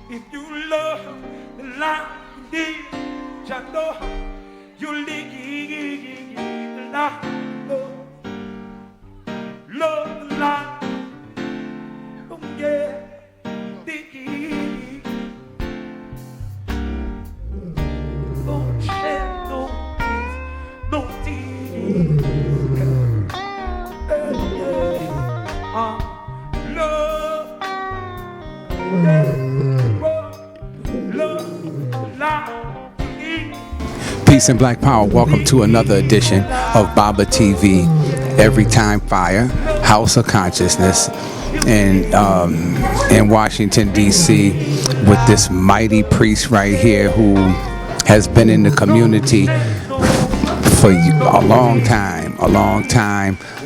If you love the light, shadow, you live the light, love the light, oh yeah, don't shed no tears, no tears, love, Peace and Black Power. Welcome to another edition of Baba TV, Every Time Fire, House of Consciousness, in Washington, D.C., with this mighty priest right here who has been in the community for a long time,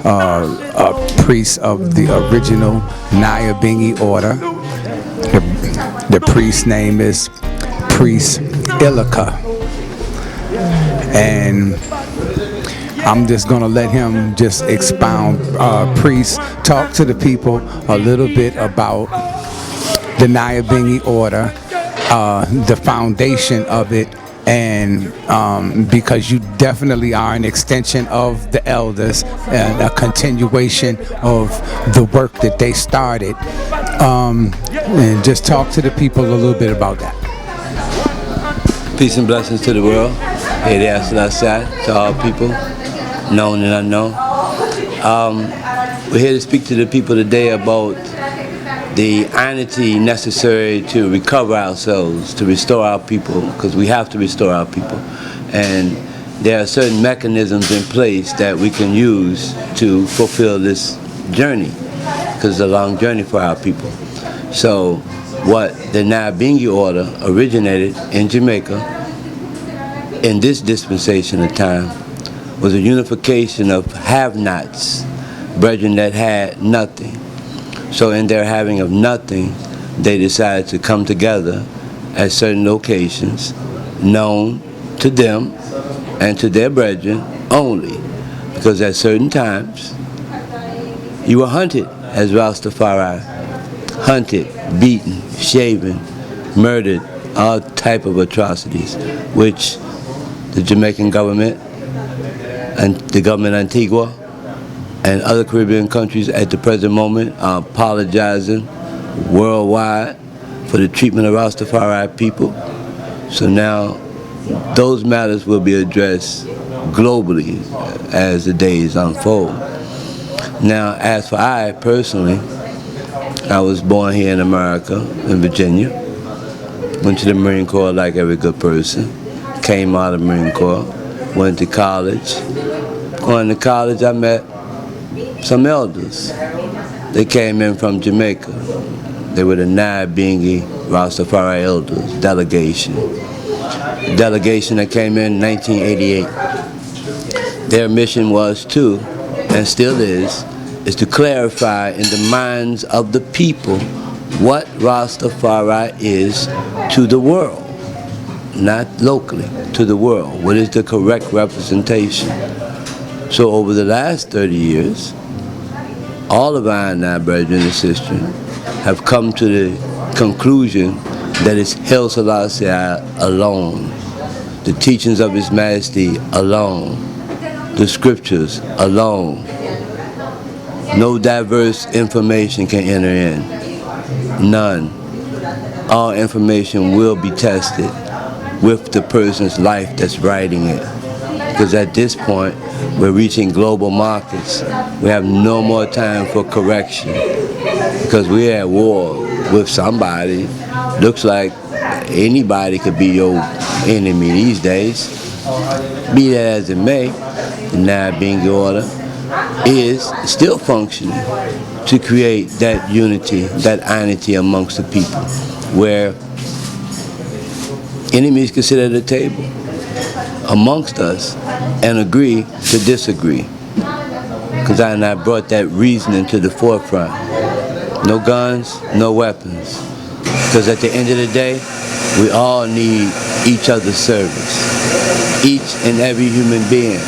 a priest of the original Nyabinghi order. The priest's name is Priest Ilika. And I'm just going to let him just expound. Priest, talk to the people a little bit about the Nyabinghi order, the foundation of it, and because you definitely are an extension of the elders and a continuation of the work that they started. And just talk to the people a little bit about that. Peace and blessings to the world. Hey there, Selassie, to all people, known and unknown. We're here to speak to the people today about the entity necessary to recover ourselves, to restore our people, because we have to restore our people. And there are certain mechanisms in place that we can use to fulfill this journey, because it's a long journey for our people. So what the Nyabinghi order originated in Jamaica in this dispensation of time was a unification of have-nots, brethren that had nothing. So in their having of nothing, they decided to come together at certain locations known to them and to their brethren only, because at certain times you were hunted as Rastafari, hunted, beaten, shaven, murdered, all type of atrocities, which the Jamaican government and the government of Antigua and other Caribbean countries at the present moment are apologizing worldwide for the treatment of Rastafari people. So now those matters will be addressed globally as the days unfold. Now, as for I personally, I was born here in America, in Virginia, went to the Marine Corps like every good person, came out of the Marine Corps, went to college. Going to college, I met some elders. They came in from Jamaica. They were the Nyabinghi Rastafari elders delegation. The delegation that came in 1988. Their mission was to, and still is to clarify in the minds of the people what Rastafari is to the world, not locally, to the world. What is the correct representation? So over the last 30 years, all of our now brethren and sisters have come to the conclusion that it's Haile Selassie alone, the teachings of His Majesty alone, the scriptures alone. No diverse information can enter in. None. All information will be tested with the person's life that's writing it. Because at this point, we're reaching global markets. We have no more time for correction. Because we're at war with somebody. Looks like anybody could be your enemy these days. Be that as it may, the Nyabinghi order is still functioning to create that unity, that unity amongst the people, where enemies can sit at a table amongst us and agree to disagree. Because I brought that reasoning to the forefront. No guns, no weapons. Because at the end of the day, we all need each other's service. Each and every human being.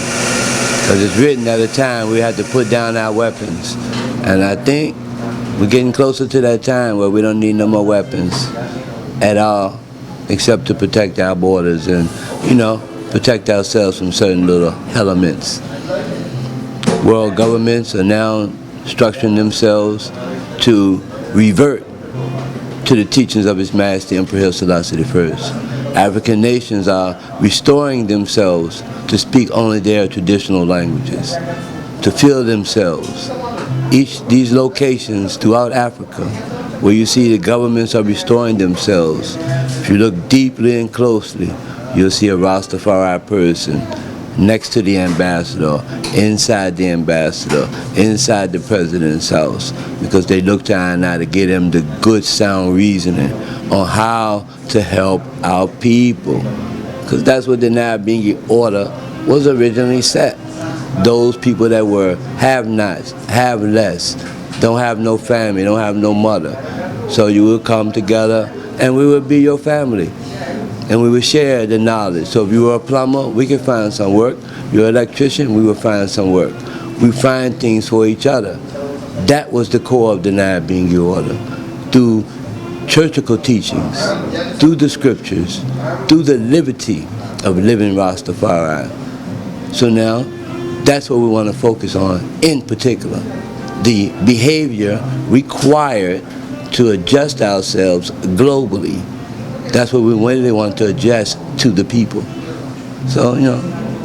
Because it's written at a time we had to put down our weapons. And I think we're getting closer to that time where we don't need no more weapons. at all, except to protect our borders and, protect ourselves from certain little elements. World governments are now structuring themselves to revert to the teachings of His Majesty Emperor Haile Selassie I. African nations are restoring themselves to speak only their traditional languages, to feel themselves. These locations throughout Africa, where you see the governments are restoring themselves, if you look deeply and closely, you'll see a Rastafari person next to the ambassador, inside the ambassador, inside the president's house, because they look to I and I to get them the good sound reasoning on how to help our people. Because that's what the Nyabinghi order was originally set. Those people that were have-nots, have less, don't have no family, don't have no mother. So you would come together and we would be your family. And we would share the knowledge. So if you were a plumber, we could find some work. You're an electrician, we would find some work. We find things for each other. That was the core of the Nyabinghi order. Through churchical teachings, through the scriptures, through the liberty of living Rastafari. So now, that's what we want to focus on in particular. The behavior required to adjust ourselves globally. That's what we really want to adjust to the people. So,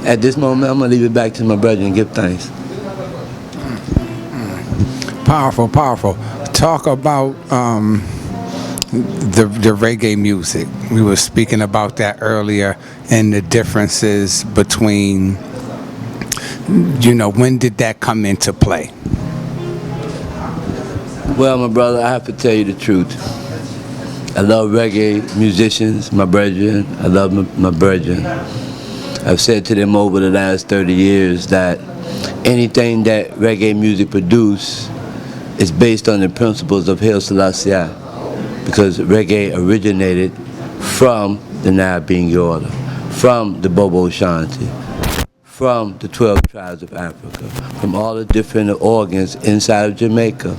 at this moment, I'm going to leave it back to my brother and give thanks. Powerful, powerful. Talk about the reggae music. We were speaking about that earlier, and the differences between, when did that come into play? Well, my brother, I have to tell you the truth. I love reggae musicians, my brethren. I love my brethren. I've said to them over the last 30 years that anything that reggae music produce is based on the principles of Haile Selassie, because reggae originated from the Nyabinghi order, from the Bobo Shanti, from the 12 tribes of Africa, from all the different organs inside of Jamaica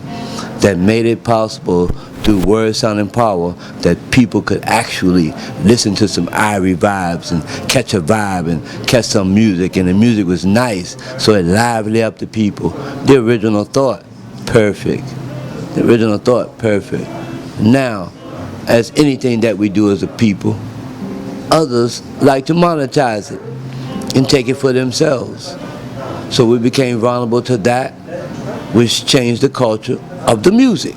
that made it possible through word, sound, and power that people could actually listen to some Irie vibes and catch a vibe and catch some music, and the music was nice, so it lively up the people. The original thought, perfect. The original thought, perfect. Now, as anything that we do as a people, others like to monetize it and take it for themselves. So we became vulnerable to that, which changed the culture of the music.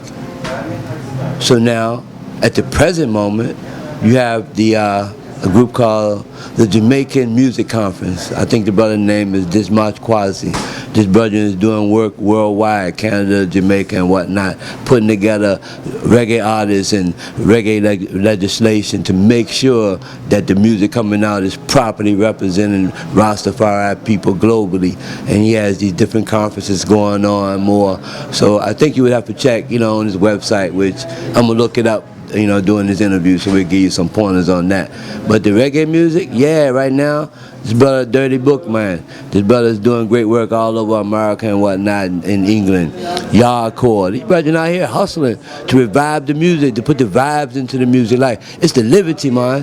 So now, at the present moment, you have a group called the Jamaican Music Conference. I think the brother's name is Dismach Kwasi. This brother is doing work worldwide, Canada, Jamaica, and whatnot, putting together reggae artists and reggae legislation to make sure that the music coming out is properly representing Rastafari people globally. And he has these different conferences going on more. So I think you would have to check, on his website, which I'm going to look it up, doing this interview, so we'll give you some pointers on that. But the reggae music, right now, this brother Dirty Book, man. This brother's doing great work all over America and whatnot, in England. Yardcore. These brothers out here hustling to revive the music, to put the vibes into the music. Like, it's the liberty, man.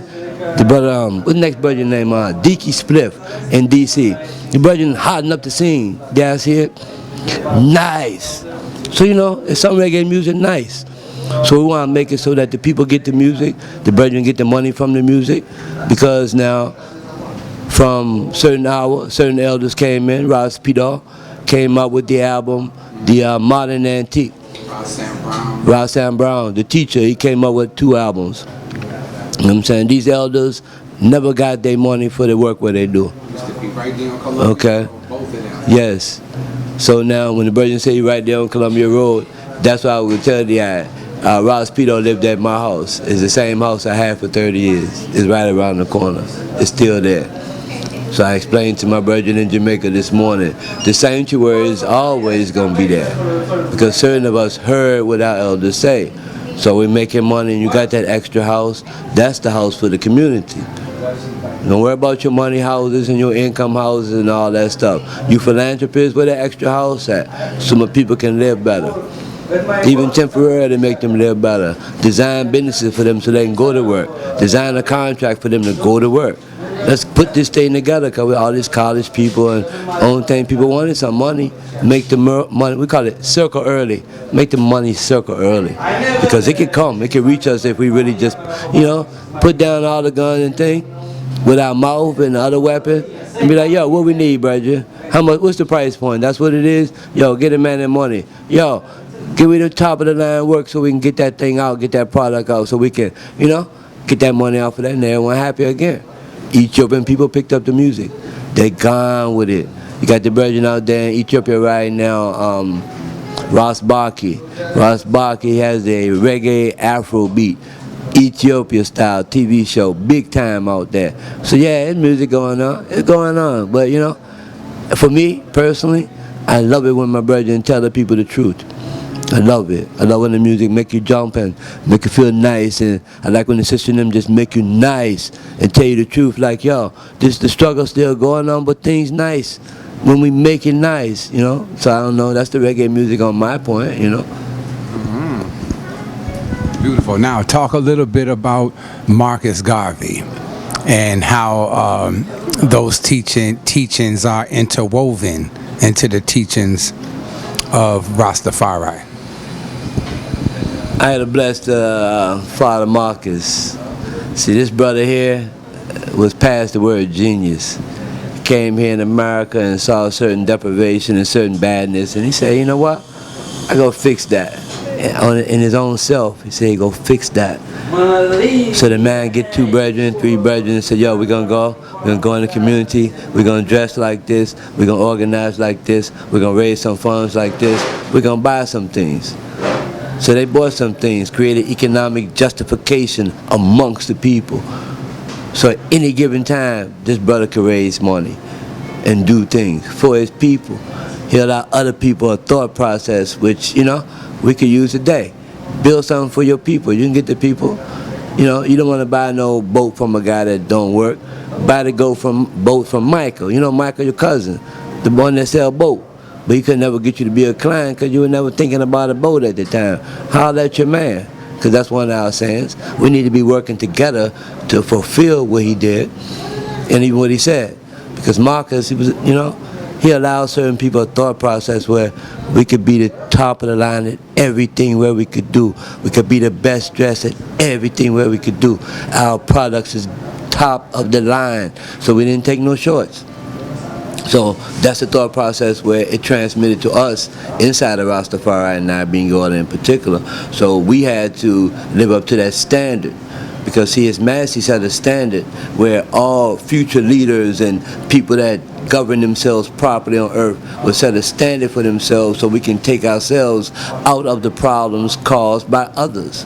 The brother, what's the next brother name? Deaky Spliff in D.C. The brother hotting up the scene. Guys here? Nice. So, it's some reggae music nice. So we want to make it so that the people get the music, the brethren get the money from the music, because now, from certain elders came in. Ross Peter came up with the album, The Modern Antique. Ross Brown, the teacher, he came up with 2 albums. You know what I'm saying? These elders never got their money for the work what they do. Okay. Yes. So now when the brethren say right there on Columbia Road, that's why I would tell the Ross Peter lived at my house. It's the same house I had for 30 years. It's right around the corner. It's still there. So I explained to my brethren in Jamaica this morning, the sanctuary is always going to be there, because certain of us heard what our elders say. So we're making money, and you got that extra house, that's the house for the community. Don't worry about your money houses and your income houses and all that stuff. You philanthropists, where that extra house at? So my people can live better. Even temporarily make them live better. Design businesses for them so they can go to work. Design a contract for them to go to work. Let's put this thing together because we're all these college people and only thing people want is some money. Make the money, we call it circle early. Make the money circle early. Because it can come, it can reach us if we really just, put down all the guns and things with our mouth and the other weapon and be like, yo, what we need, brother? How much, what's the price point? That's what it is? Yo, get a man that money. Yo, give me the top of the line work so we can get that thing out, get that product out so we can, get that money out for that and everyone happy again. Ethiopian people picked up the music. They gone with it. You got the brethren out there in Ethiopia right now, Ross Barkley. Ross Barkley has a reggae Afro beat, Ethiopia style TV show, big time out there. So yeah, there's music going on. It's going on. But for me personally, I love it when my brethren tell the people the truth. I love it. I love when the music make you jump and make you feel nice, and I like when the sister and them just make you nice and tell you the truth. Like, yo, the struggle still going on, but things nice when we make it nice, So I don't know. That's the reggae music on my point, Beautiful. Now, talk a little bit about Marcus Garvey and how those teachings are interwoven into the teachings of Rastafari. I had a blessed Father Marcus. See, this brother here was past the word genius. He came here in America and saw certain deprivation and certain badness, and he said, you know what? I go fix that. In his own self, he said, go fix that. So the man get 2 brethren, 3 brethren, and said, yo, we're going to go in the community, we're going to dress like this, we're going to organize like this, we're going to raise some funds like this, we're going to buy some things. So they bought some things, created economic justification amongst the people. So at any given time, this brother could raise money and do things for his people. He allowed other people a thought process, which, we could use today. Build something for your people. You can get the people. You don't want to buy no boat from a guy that don't work. Buy the boat from Michael. Michael, your cousin, the one that sell boat. But he could never get you to be a client because you were never thinking about a boat at the time. Holler at your man, because that's one of our sayings. We need to be working together to fulfill what he did and even what he said. Because Marcus, he was, he allowed certain people a thought process where we could be the top of the line at everything where we could do. We could be the best dressed at everything where we could do. Our products is top of the line, so we didn't take no shorts. So that's the thought process where it transmitted to us inside of Rastafari and Nyabinghi order in particular. So we had to live up to that standard. Because His Majesty set a standard where all future leaders and people that govern themselves properly on earth will set a standard for themselves so we can take ourselves out of the problems caused by others.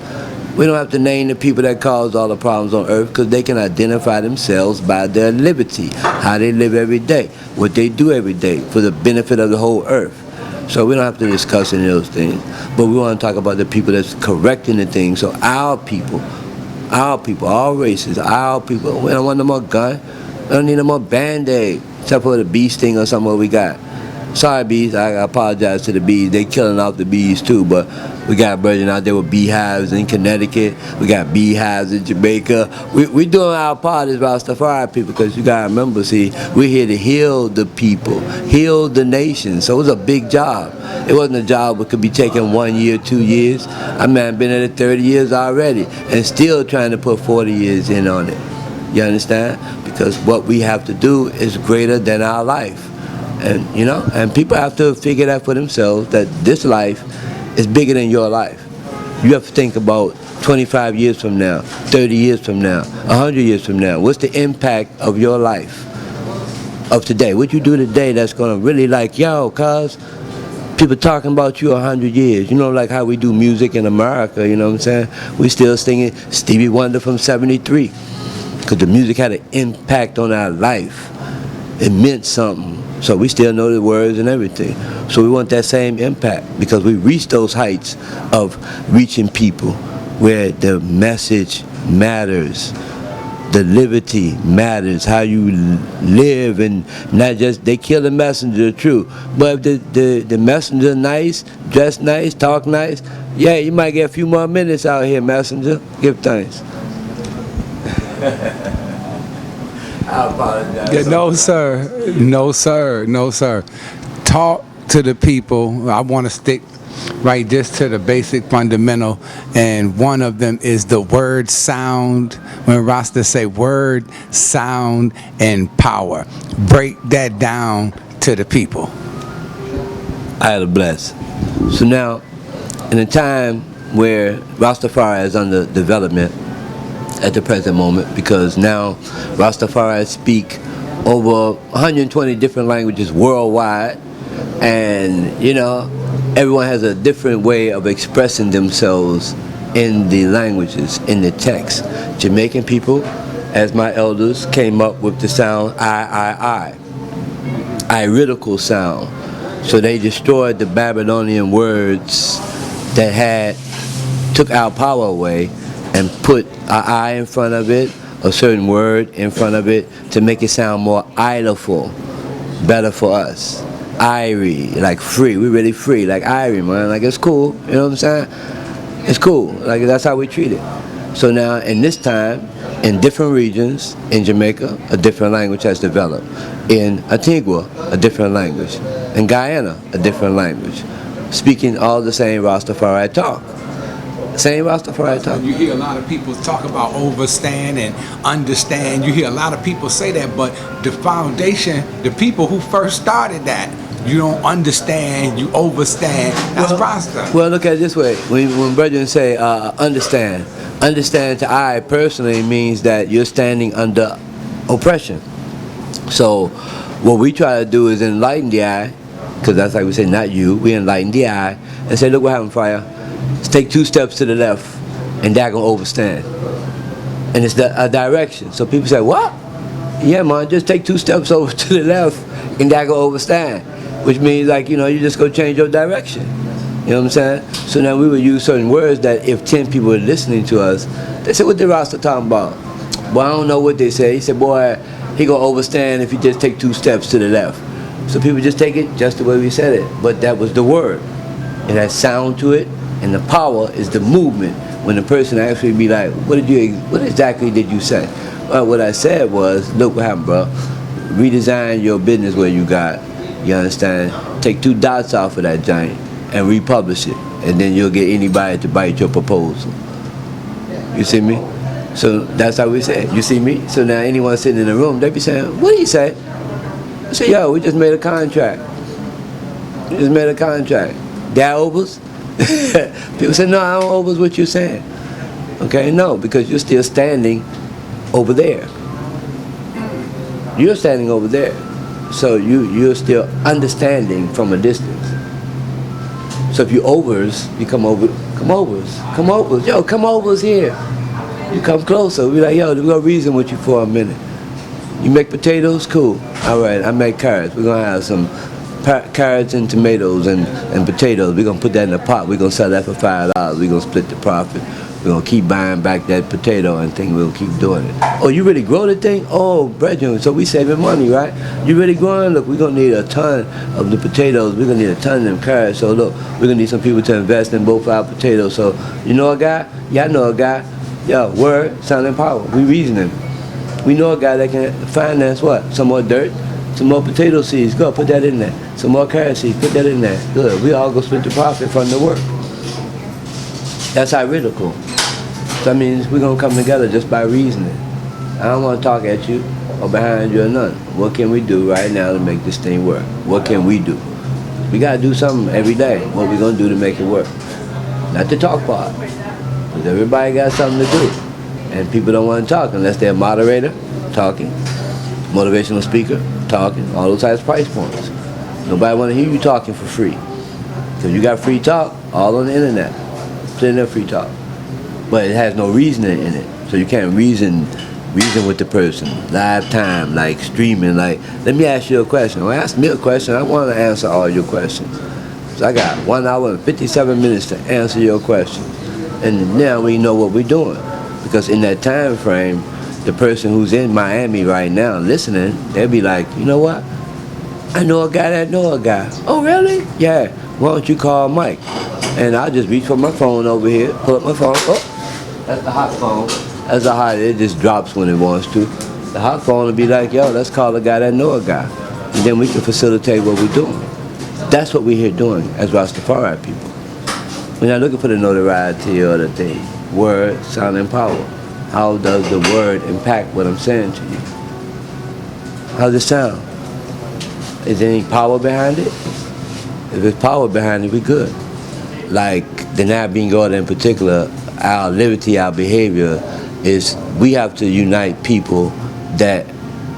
We don't have to name the people that caused all the problems on earth because they can identify themselves by their liberty, how they live every day, what they do every day for the benefit of the whole earth. So we don't have to discuss any of those things, but we want to talk about the people that's correcting the things. So our people, all races, our people. We don't want no more gun. We don't need no more Band-Aid, except for the bee sting or something we got. Sorry, bees. I apologize to the bees. They killing off the bees too, but we got brethren out there with beehives in Connecticut. We got beehives in Jamaica. We doing our part as Rastafari people because you got to remember, see, we're here to heal the people, heal the nation. So it was a big job. It wasn't a job that could be taken 1 year, 2 years. I mean, I've been at it 30 years already and still trying to put 40 years in on it. You understand? Because what we have to do is greater than our life. And, and people have to figure that for themselves, that this life is bigger than your life. You have to think about 25 years from now, 30 years from now, 100 years from now. What's the impact of your life, of today? What you do today that's going to really cuz people talking about you 100 years. Like how we do music in America, you know what I'm saying? We still singing Stevie Wonder from 73 because the music had an impact on our life. It meant something. So we still know the words and everything. So we want that same impact because we reach those heights of reaching people where the message matters. the liberty matters, how you live, and not just they kill the messenger, true. But if the messenger nice, dress nice, talk nice, yeah, you might get a few more minutes out here, messenger. Give thanks. I apologize. Yeah, no, sir. No, sir. No, sir. Talk to the people. I want to stick right just to the basic fundamental, and one of them is the word sound. When Rasta say word, sound, and power, break that down to the people. I had a bless. So now, in a time where Rastafari is under development at the present moment, because now Rastafari speak over 120 different languages worldwide, and you know, everyone has a different way of expressing themselves in the languages, in the text. Jamaican people, as my elders, came up with the sound I, iridical sound. So they destroyed the Babylonian words that took our power away and put an I in front of it, a certain word in front of it, to make it sound more idolful, better for us. Irie, like free, we really free, like Irie, man, like it's cool, you know what I'm saying? It's cool, like that's how we treat it. So now, in this time, in different regions, in Jamaica, a different language has developed. In Antigua, a different language. In Guyana, a different language. Speaking all the same Rastafari talk. Same Rastafari talk. You hear a lot of people talk about overstand and understand. You hear a lot of people say that, but the foundation, the people who first started that, you don't understand, you overstand. That's Rasta. Well, look at it this way. When brethren say understand to I personally means that you're standing under oppression. So what we try to do is enlighten the I, because that's like we say, not you. We enlighten the I and say, look what happened, fire. Let's take 2 steps to the left, and that gonna overstand. And it's a direction. So people say, what? Yeah, man, just take 2 steps over to the left, and that gonna overstand. Which means, like, you know, you just go change your direction. You know what I'm saying? So now we would use certain words that if 10 people were listening to us, they said, what the Rasta talking about? Well, I don't know what they say. He said, boy, he gonna overstand if you just take 2 steps to the left. So people just take it just the way we said it. But that was the word. It has sound to it, and the power is the movement. When the person actually be like, what exactly did you say? Well, what I said was, look what happened, bro. Redesign your business where you got. You understand? Take 2 dots off of that giant and republish it, and then you'll get anybody to bite your proposal. You see me? So that's how we say it. You see me? So now anyone sitting in the room, they be saying, what do you say? I say, yo, we just made a contract. We just made a contract. That overs? People say, no, I don't overs what you're saying. Okay, no, because you're still standing over there. You're standing over there. So you're still understanding from a distance. So if you overs, you come overs. Yo, come overs here. You come closer. We like, yo, we're gonna reason with you for a minute. You make potatoes? Cool. All right, I make carrots. We're gonna have some carrots and tomatoes and potatoes. We're gonna put that in a pot. We're gonna sell that for $5. We're gonna split the profit. We're gonna keep buying back that potato and think we'll keep doing it. Oh, you really grow the thing? Oh, brethren, so we saving money, right? You really growing? Look, we're gonna need a ton of the potatoes. We're gonna need a ton of them carrots. So look, we're gonna need some people to invest in both our potatoes. So you know a guy? Yeah, I know a guy. Yo, word, sound and power. We reasoning. We know a guy that can finance what? Some more dirt, some more potato seeds. Go, put that in there. Some more carrot seeds, put that in there. Good. We all go split the profit from the work. That's iridical. So that means we're going to come together just by reasoning. I don't want to talk at you or behind you or nothing. What can we do right now to make this thing work? What can we do? We got to do something every day. What we going to do to make it work? Not the talk part. Because everybody got something to do. And people don't want to talk unless they're a moderator, talking, motivational speaker, talking, all those types of price points. Nobody want to hear you talking for free. Because you got free talk all on the internet. Plenty of free talk. But it has no reasoning in it. So you can't reason with the person. Live time, like streaming, like, let me ask you a question. Well, ask me a question. I want to answer all your questions. So I got 1 hour and 57 minutes to answer your questions. And now we know what we're doing. Because in that time frame, the person who's in Miami right now listening, they'll be like, you know what? I know a guy that know a guy. Oh, really? Yeah. Why don't you call Mike? And I'll just reach for my phone over here, pull up my phone. Oh, that's the hot phone. That's the hot, it just drops when it wants to. The hot phone will be like, yo, let's call a guy that know a guy. And then we can facilitate what we're doing. That's what we're here doing as Rastafari people. We're not looking for the notoriety or the thing. Word, sound, and power. How does the word impact what I'm saying to you? How does it sound? Is there any power behind it? If there's power behind it, we're good. Like the Nyabinghi order in particular, our liberty, our behavior is we have to unite people that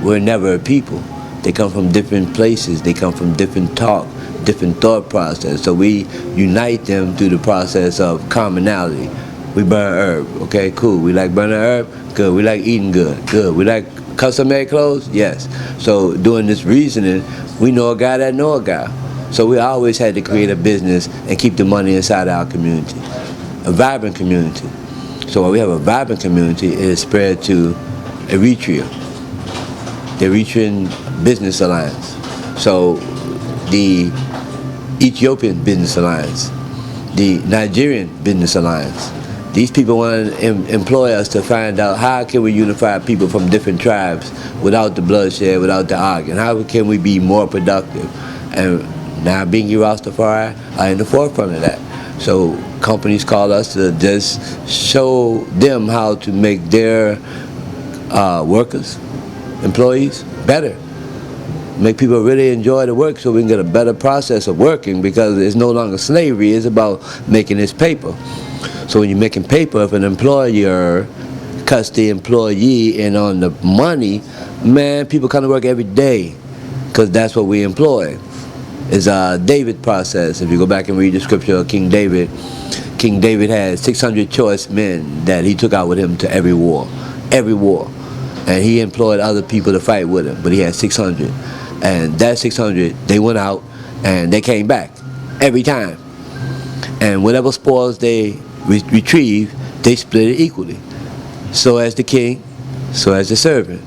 were never a people. They come from different places, they come from different talk, different thought process. So we unite them through the process of commonality. We burn herb, okay, cool. We like burning herb, good. We like eating good, good. We like custom-made clothes, yes. So doing this reasoning, we know a guy that know a guy. So we always had to create a business and keep the money inside our community, a vibrant community. So when we have a vibrant community, it is spread to Eritrea, the Eritrean Business Alliance. So the Ethiopian Business Alliance, the Nigerian Business Alliance. These people want to employ us to find out how can we unify people from different tribes without the bloodshed, without the arguing. How can we be more productive? And Nyabinghi Rastafari are in the forefront of that. So companies call us to just show them how to make their workers, employees, better. Make people really enjoy the work so we can get a better process of working, because it's no longer slavery, it's about making this paper. So when you're making paper, if an employer cuts the employee in on the money, man, people come to work every day because that's what we employ. It's a David process. If you go back and read the scripture of King David had 600 choice men that he took out with him to every war. And he employed other people to fight with him, but he had 600. And that 600, they went out and they came back every time. And whatever spoils they retrieved, they split it equally. So as the king, so as the servant.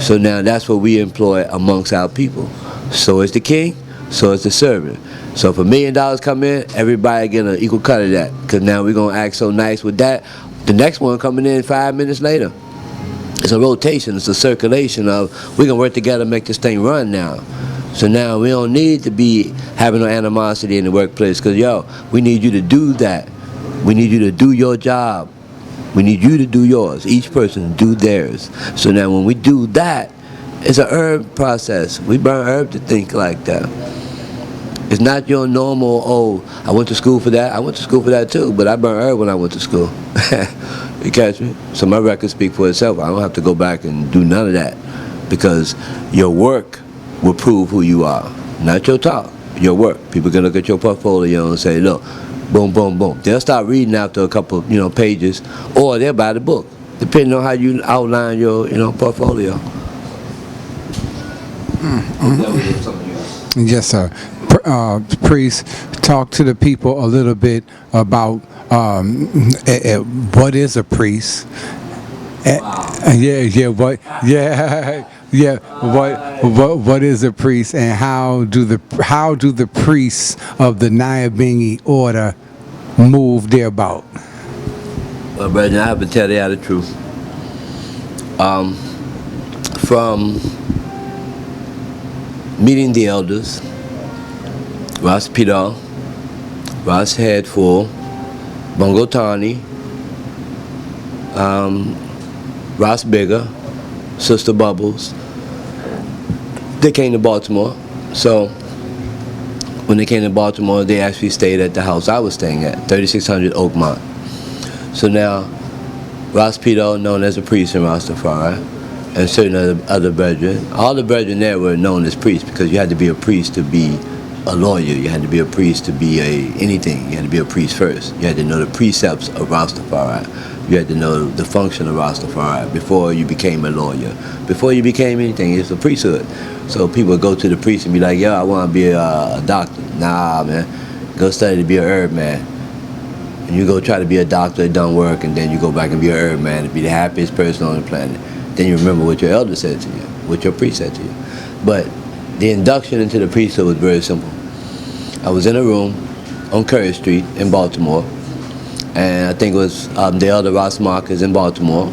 So now that's what we employ amongst our people. So as the king, so as the servant. So if $1 million come in, everybody get an equal cut of that. Because now we're going to act so nice with that. The next one coming in 5 minutes later. It's a rotation, it's a circulation of we're going to work together and make this thing run now. So now we don't need to be having no animosity in the workplace, because, yo, we need you to do that. We need you to do your job. We need you to do yours. Each person do theirs. So now when we do that, it's a herb process. We burn herb to think like that. It's not your normal, oh, I went to school for that. I went to school for that too, but I burned herb when I went to school. You catch me? So my record speaks for itself. I don't have to go back and do none of that, because your work will prove who you are, not your talk, your work. People can look at your portfolio and say, look, boom, boom, boom. They'll start reading after a couple, pages, or they'll buy the book, depending on how you outline your, portfolio. Yes, sir. Priest, talk to the people a little bit about what is a priest. What is a priest, and how do the priests of the Nyabinghi order move thereabout? Well, brother, I have to tell you the truth. From meeting the elders, Ras Pidal, Ras Headful, Bongo Tani, Ras Bigger, Sister Bubbles, they came to Baltimore. So when they came to Baltimore, they actually stayed at the house I was staying at, 3600 Oakmont. So now, Ras Pidal, known as a priest in Rastafari, and certain other brethren. All the brethren there were known as priests, because you had to be a priest to be a lawyer. You had to be a priest to be anything. You had to be a priest first. You had to know the precepts of Rastafari. You had to know the function of Rastafari before you became a lawyer. Before you became anything, it's a priesthood. So people would go to the priest and be like, yo, I want to be a doctor. Nah, man. Go study to be a herb man. And you go try to be a doctor, it don't work, and then you go back and be a herb man and be the happiest person on the planet. then you remember what your elder said to you, what your priest said to you. But the induction into the priesthood was very simple. I was in a room on Curry Street in Baltimore, and I think it was the elder Ross Marcus in Baltimore,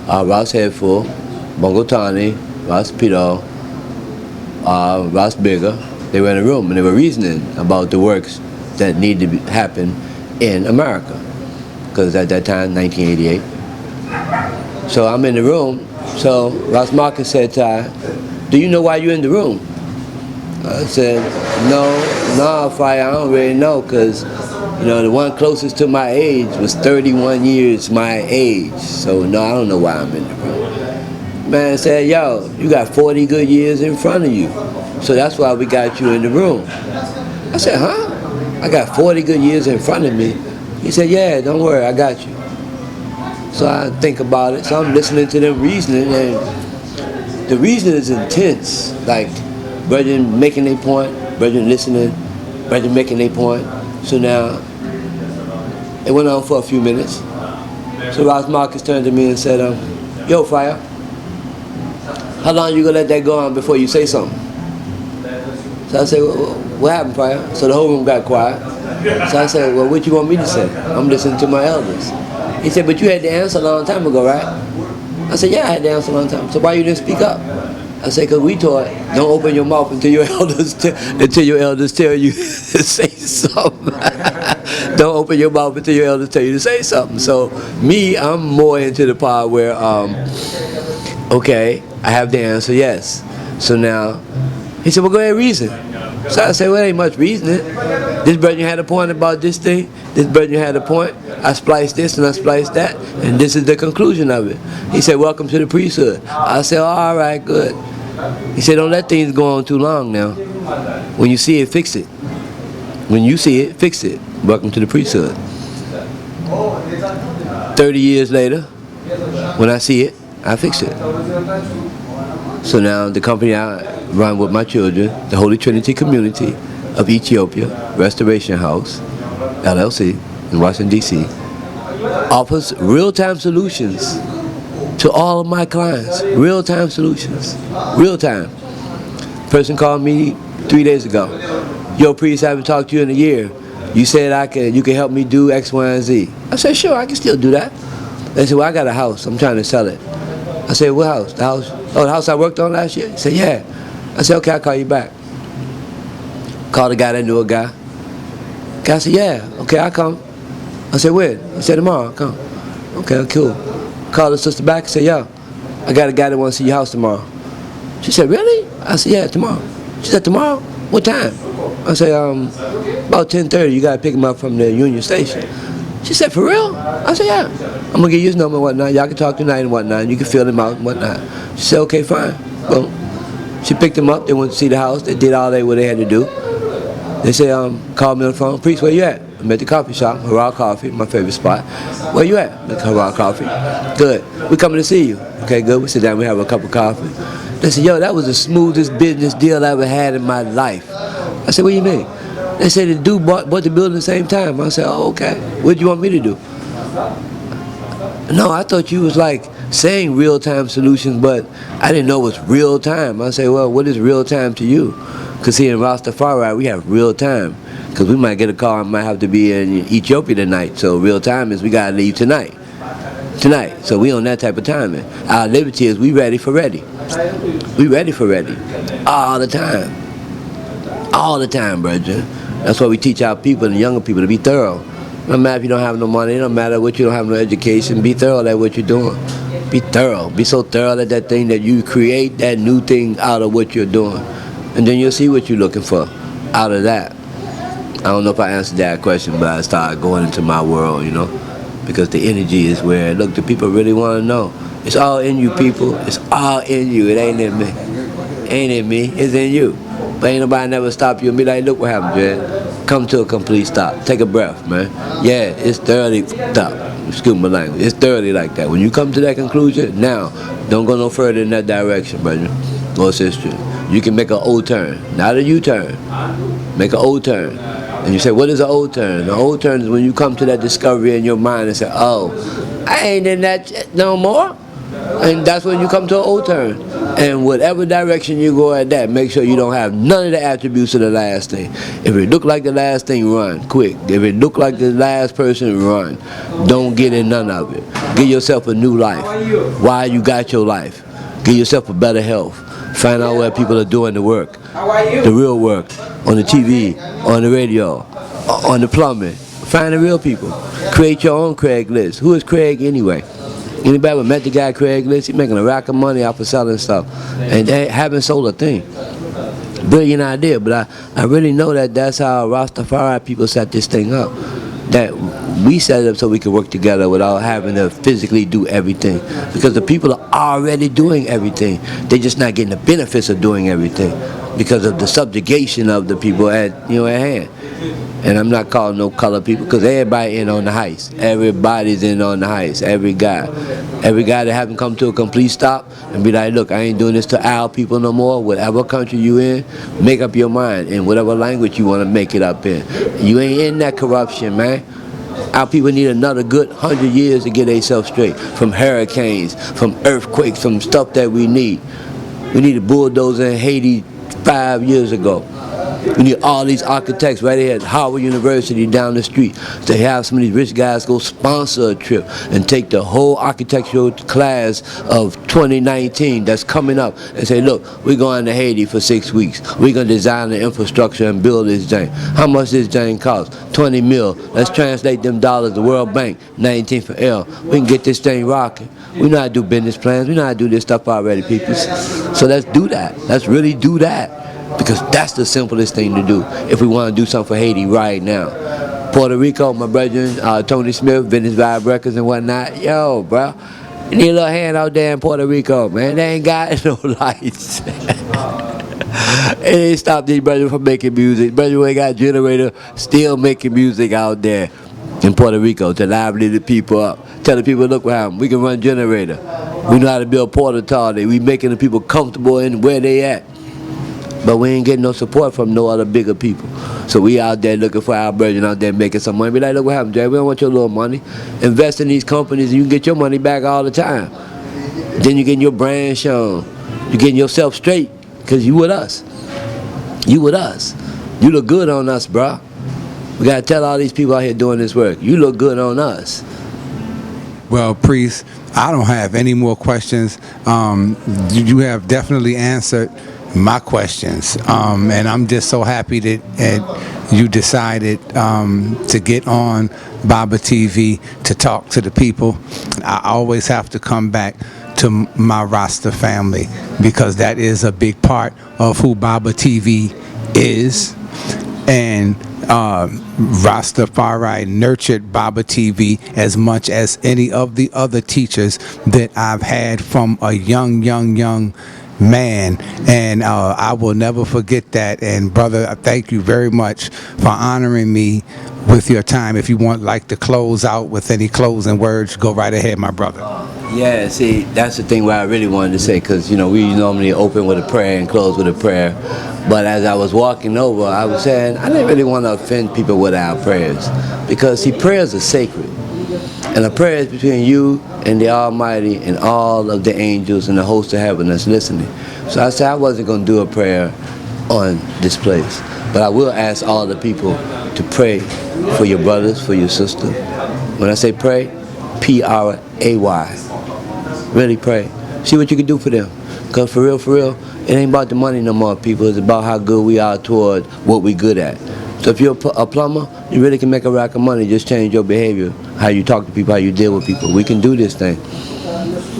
Ross Headful, Bongo Tani, Ross Pito, Ross Bigger. They were in a room and they were reasoning about the works that need to happen in America, because at that time, 1988. So I'm in the room. So Ross Marcus said to I, "Do you know why you're in the room?" I said, no, Fire, I don't really know, because, you know, the one closest to my age was 31 years my age. So, no, I don't know why I'm in the room. Man said, yo, you got 40 good years in front of you. So that's why we got you in the room. I said, huh? I got 40 good years in front of me. He said, yeah, don't worry, I got you. So I think about it. So I'm listening to them reasoning, and the reasoning is intense. Like, brethren making their point, brethren listening, brethren making their point. So now, it went on for a few minutes. So Ross Marcus turned to me and said, yo, Fire, how long you gonna let that go on before you say something? So I said, well, what happened, Fire? So the whole room got quiet. So I said, well, what you want me to say? I'm listening to my elders. He said, but you had the answer a long time ago, right? I said, yeah, I had the answer a long time. So why you didn't speak up? I said, because we taught, don't open your mouth until your elders tell you to say something. Don't open your mouth until your elders tell you to say something. So me, I'm more into the part where, okay, I have the answer, yes. So now, he said, well, go ahead and reason. So I said, well, ain't much reasoning. This brother had a point about this thing. This brother had a point. I spliced this and I spliced that, and this is the conclusion of it. He said, welcome to the priesthood. I said, all right, good. He said, don't let things go on too long now. When you see it, fix it. When you see it, fix it. Welcome to the priesthood. 30 years later, when I see it, I fix it. So now the company I run with my children, the Holy Trinity Community of Ethiopia, Restoration House, LLC, in Washington, D.C., offers real-time solutions to all of my clients. Real-time solutions. Real-time. Person called me 3 days ago. Yo, priest, I haven't talked to you in a year. You said you can help me do X, Y, and Z. I said, sure, I can still do that. They said, well, I got a house. I'm trying to sell it. I said, what house? The house? Oh, the house I worked on last year? He said, yeah. I said, okay, I'll call you back. Called the guy that knew a guy. Guy said, yeah, okay, I'll come. I said, when? He said, tomorrow, I'll come. Okay, cool. Called the sister back and said, yo, I got a guy that wants to see your house tomorrow. She said, really? I said, yeah, tomorrow. She said, tomorrow? What time? I said, about 10:30, you got to pick him up from the Union Station. She said, for real? I said, yeah. I'm going to give you his number and whatnot. Y'all can talk tonight and whatnot. And you can fill him out and whatnot. She said, okay, fine. Boom. She picked him up. They went to see the house. They did all what they had to do. They said, called me on the phone. Priest, where you at? I'm at the coffee shop, Hurrah Coffee, my favorite spot. Where you at? I'm at Hurrah Coffee. Good. We coming to see you. Okay, good. We sit down, we have a cup of coffee. They said, yo, that was the smoothest business deal I ever had in my life. I said, what do you mean? They said the dude bought the building at the same time. I said, oh, okay. What do you want me to do? No, I thought you was like saying real-time solutions, but I didn't know it was real-time. I said, well, what is real-time to you? Because here in Rastafari, we have real-time. Because we might get a call and might have to be in Ethiopia tonight. So real-time is we got to leave tonight. So we on that type of timing. Our liberty is we ready for ready. We ready for ready. All the time. All the time, brother. That's why we teach our people and the younger people to be thorough. No matter if you don't have no money, no matter what you don't have no education, be thorough at what you're doing. Be thorough. Be so thorough at that thing that you create that new thing out of what you're doing. And then you'll see what you're looking for out of that. I don't know if I answered that question, but I started going into my world, you know, because the energy is where, look, the people really want to know. It's all in you, people. It's all in you. It ain't in me. Ain't in me. It's in you. But ain't nobody never stop you and be like, look what happened, Jed. Come to a complete stop. Take a breath, man. Yeah, it's thoroughly stop. Excuse my language. It's thoroughly like that. When you come to that conclusion, now, don't go no further in that direction, brother. Or sister. You can make an old turn, not a U-turn. Make an old turn. And you say, what is an old turn? The old turn is when you come to that discovery in your mind and say, oh, I ain't in that no more. And that's when you come to an O-turn. And whatever direction you go at that, make sure you don't have none of the attributes of the last thing. If it look like the last thing, run quick. If it look like the last person, run. Don't get in none of it. Give yourself a new life. Why you got your life? Give yourself a better health. Find out where people are doing the work, the real work, on the TV, on the radio, on the plumbing. Find the real people. Create your own Craigslist. Who is Craig anyway? Anybody ever met the guy Craigslist? He's making a rack of money off of selling stuff, and they haven't sold a thing. Brilliant idea, but I really know that that's how Rastafari people set this thing up. That we set it up so we can work together without having to physically do everything. Because the people are already doing everything. They're just not getting the benefits of doing everything because of the subjugation of the people at hand. And I'm not calling no color people because everybody in on the heist. Everybody's in on the heist. Every guy that haven't come to a complete stop and be like, look, I ain't doing this to our people no more. Whatever country you in, make up your mind in whatever language you want to make it up in. You ain't in that corruption, man. Our people need another good 100 years to get themselves straight from hurricanes, from earthquakes, from stuff that we need. We need a bulldozer in Haiti 5 years ago. We need all these architects right here at Howard University down the street to have some of these rich guys go sponsor a trip and take the whole architectural class of 2019 that's coming up and say, look, we're going to Haiti for 6 weeks. We're going to design the infrastructure and build this thing. How much this thing cost? 20 mil. Let's translate them dollars to World Bank, 19 for L. We can get this thing rocking. We know how to do business plans. We know how to do this stuff already, people. So let's do that. Let's really do that. Because that's the simplest thing to do if we want to do something for Haiti right now. Puerto Rico, my brethren, Tony Smith, Venice Vibe Records and whatnot. Yo, bro, you need a little hand out there in Puerto Rico, man. They ain't got no lights. It ain't stopped these brothers from making music. Brothers who ain't got a generator still making music out there in Puerto Rico to lively the people up. Tell the people, look what happened. We can run generator. We know how to build porta toilet. We making the people comfortable in where they at. But we ain't getting no support from no other bigger people. So we out there looking for our brethren out there making some money. Be like, look what happened, Jay. We don't want your little money. Invest in these companies and you can get your money back all the time. Then you're getting your brand shown. You're getting yourself straight because you with us. You with us. You look good on us, bro. We got to tell all these people out here doing this work, you look good on us. Well, Priest, I don't have any more questions. You have definitely answered my questions, and I'm just so happy that you decided to get on Baba TV to talk to the people. I always have to come back to my Rasta family because that is a big part of who Baba TV is, and Rastafari nurtured Baba TV as much as any of the other teachers that I've had from a young man, and I will never forget that. And brother, I thank you very much for honoring me with your time. If you want to close out with any closing words, go right ahead, my brother. Yeah, see, that's the thing where I really wanted to say, because we normally open with a prayer and close with a prayer, but as I was walking over, I was saying I didn't really want to offend people with our prayers, because see, prayers are sacred, and a prayer is between you and the Almighty and all of the angels and the host of heaven that's listening. So I said I wasn't going to do a prayer on this place, but I will ask all the people to pray for your brothers, for your sister. When I say pray, P-R-A-Y. Really pray. See what you can do for them. Because for real, it ain't about the money no more, people. It's about how good we are toward what we good at. So if you're a plumber, you really can make a rack of money. Just change your behavior, how you talk to people, how you deal with people. We can do this thing. You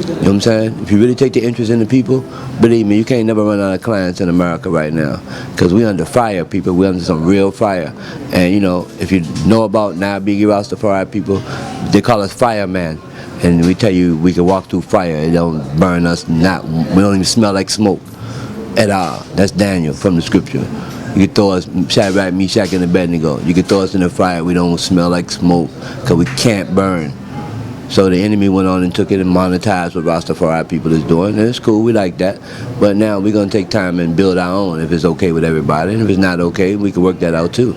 know what I'm saying? If you really take the interest in the people, believe me, you can't never run out of clients in America right now. Because we under fire, people. We under some real fire. And if you know about Nyabinghi Rastafari people, they call us firemen. And we tell you we can walk through fire. It don't burn us. We don't even smell like smoke at all. That's Daniel from the scripture. You can throw us, Shadrach, Meshach, and Abednego. You can throw us in the fire. We don't smell like smoke because we can't burn. So the enemy went on and took it and monetized what Rastafari people is doing. And it's cool. We like that. But now we're going to take time and build our own if it's okay with everybody. And if it's not okay, we can work that out too.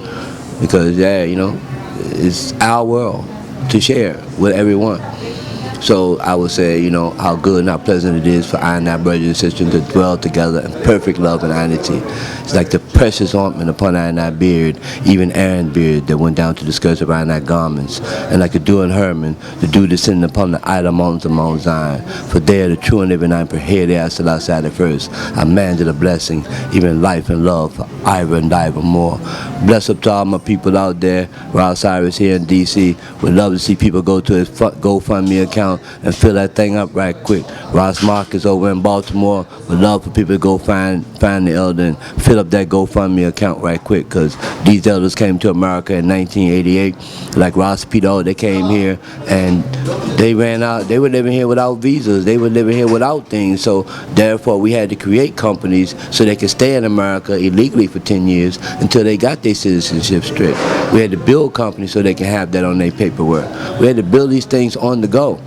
Because, it's our world to share with everyone. So I would say, you know, how good and how pleasant it is for I and our brothers and sisters to dwell together in perfect love and unity. It's like the precious ointment upon I and our beard, even Aaron's beard that went down to the skirts of I and our garments. And like the dew in Hermon, the dew descending upon the idle mountains of Mount Zion. For there the true and living I prepare there still outside the first. I mandate a blessing, even life and love for Ivor and Diver more. Bless up to all my people out there. Ross Cyrus here in D.C. Would love to see people go to his GoFundMe account and fill that thing up right quick. Ross Marcus over in Baltimore would love for people to go find the elder and fill up that GoFundMe account right quick, because these elders came to America in 1988. Like Ross Peter, they came here and they ran out. They were living here without visas. They were living here without things. So therefore we had to create companies so they could stay in America illegally for 10 years until they got their citizenship straight. We had to build companies so they can have that on their paperwork. We had to build these things on the go.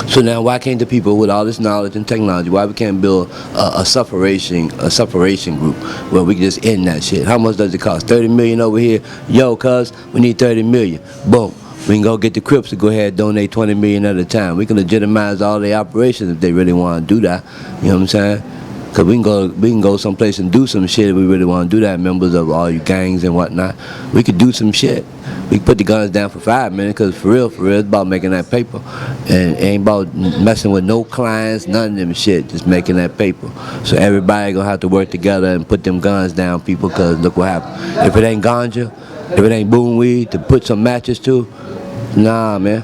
So now why can't the people with all this knowledge and technology, why we can't build a sufferation group where we can just end that shit? How much does it cost? 30 million over here? Yo, cuz, we need 30 million. Boom. We can go get the Crips to go ahead and donate 20 million at a time. We can legitimize all their operations if they really want to do that. You know what I'm saying? Because we can go someplace and do some shit if we really want to do that, members of all you gangs and whatnot. We could do some shit. We can put the guns down for 5 minutes, because for real, it's about making that paper. And it ain't about messing with no clients, none of them shit, just making that paper. So everybody gonna have to work together and put them guns down, people, because look what happened. If it ain't ganja, if it ain't boom weed to put some matches to, nah, man.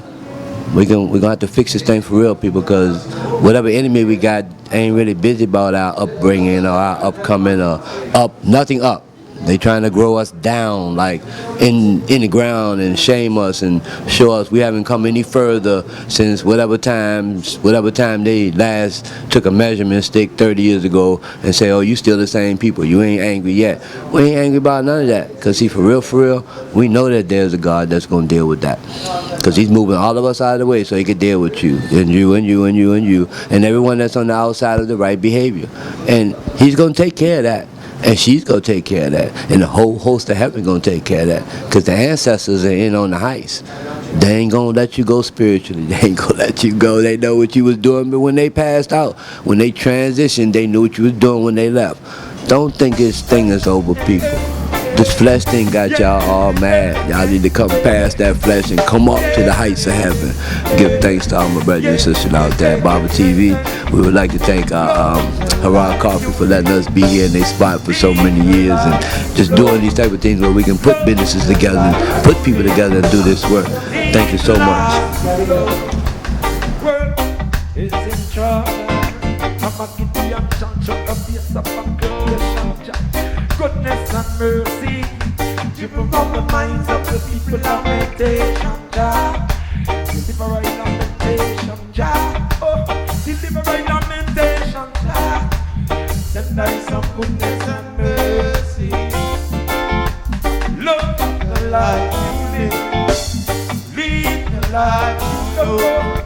We're gonna have to fix this thing for real, people, because whatever enemy we got ain't really busy about our upbringing or our upcoming or nothing up. They trying to grow us down, like in the ground, and shame us and show us we haven't come any further since whatever time they last took a measurement stick 30 years ago and say, oh, you still the same people, you ain't angry yet. We ain't angry about none of that, because see, for real, we know that there's a God that's going to deal with that, because he's moving all of us out of the way so he can deal with you and you and you and you and you and everyone that's on the outside of the right behavior. And he's going to take care of that. And she's going to take care of that. And the whole host of heaven going to take care of that. Because the ancestors are in on the heist. They ain't going to let you go spiritually. They ain't going to let you go. They know what you was doing, but when they passed out, when they transitioned, they knew what you was doing when they left. Don't think this thing is over, people. This flesh thing got y'all all mad. Y'all need to come past that flesh and come up to the heights of heaven. Give thanks to all my brothers and sisters out there at Baba TV. We would like to thank Haran Coffee for letting us be here in their spot for so many years and just doing these type of things where we can put businesses together and put people together and do this work. Thank you so much. World is in trouble. Mama Kitty and Chan of the Sapang goodness and mercy, driven from the minds of the people of meditation, Jah. Deliver in lamentation, Jah. Oh, deliver in lamentation, Jah. Then there is some goodness and mercy. Love the life you live, lead the life you know.